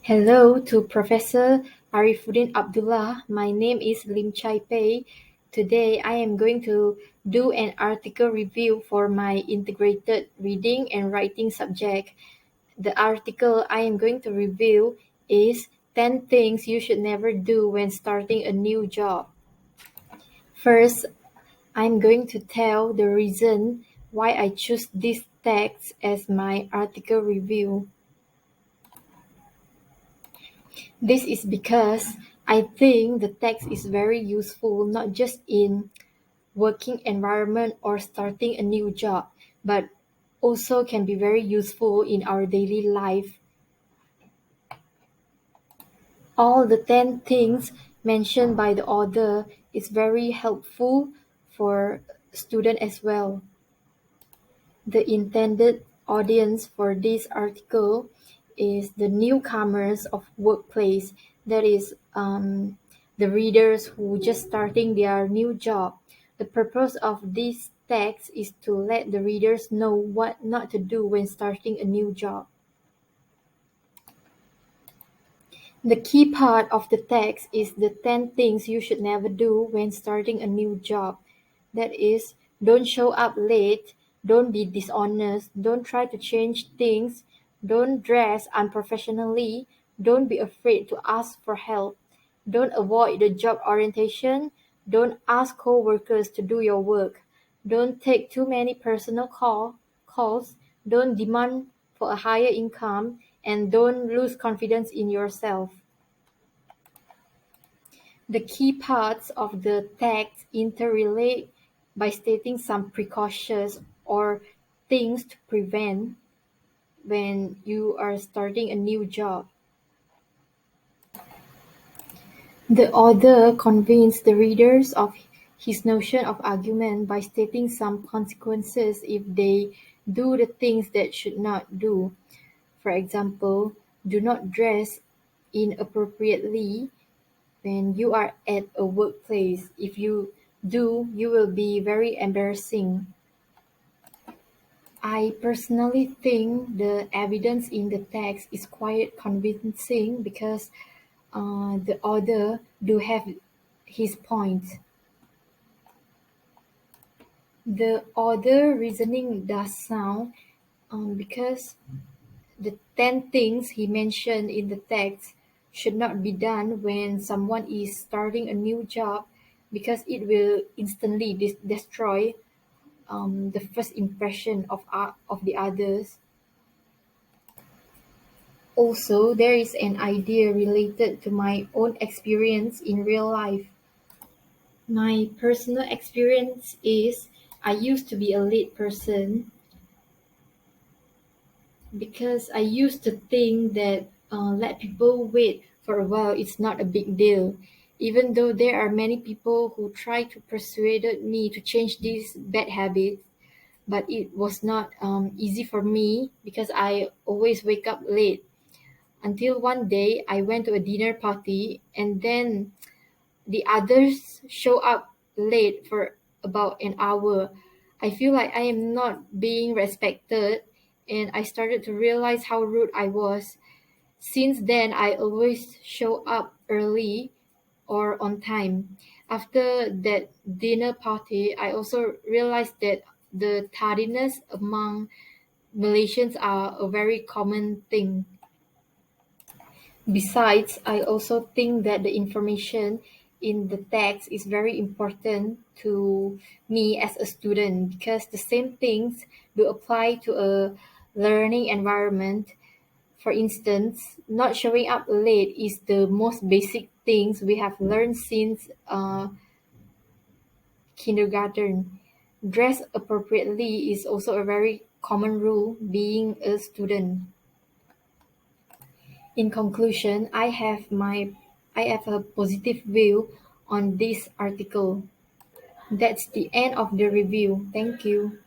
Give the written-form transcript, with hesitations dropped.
Hello to Professor Arifuddin Abdullah. My name is Lim Chai Pei. Today I am going to do an article review for my integrated reading and writing subject. The article I am going to review is 10 things you should never do when starting a new job. First, I'm going to tell the reason why I choose this text as my article review. This is because I think the text is very useful not just in working environment or starting a new job, but also can be very useful in our daily life. All the 10 things mentioned by the author is very helpful for student as well. The intended audience for this article is the newcomers of workplace, that is, the readers who just starting their new job. The purpose of this text is to let the readers know what not to do when starting a new job. The key part of the text is the 10 things you should never do when starting a new job. That is, don't show up late, don't be dishonest, don't try to change things, don't dress unprofessionally, don't be afraid to ask for help, don't avoid the job orientation, don't ask co-workers to do your work, don't take too many personal calls, don't demand for a higher income, and don't lose confidence in yourself. The key parts of the text interrelate by stating some precautions or things to prevent when you are starting a new job. The author convinced the readers of his notion of argument by stating some consequences if they do the things that should not do. For example, do not dress inappropriately when you are at a workplace. If you do, you will be very embarrassing. I personally think the evidence in the text is quite convincing because the author do have his point. The author reasoning does sound because the 10 things he mentioned in the text should not be done when someone is starting a new job because it will instantly destroy the first impression of the others. Also, there is an idea related to my own experience in real life. My personal experience is I used to be a late person because I used to think that let people wait for a while it's not a big deal. Even though there are many people who try to persuade me to change this bad habit, but it was not easy for me because I always wake up late. Until one day I went to a dinner party and then the others show up late for about an hour. I feel like I am not being respected and I started to realize how rude I was. Since then, I always show up early or on time. After that dinner party, I also realized that the tardiness among Malaysians are a very common thing. Besides, I also think that the information in the text is very important to me as a student because the same things do apply to a learning environment. For instance, not showing up late is the most basic things we have learned since kindergarten. Dress appropriately is also a very common rule being a student. In conclusion, I have a positive view on this article. That's the end of the review. Thank you.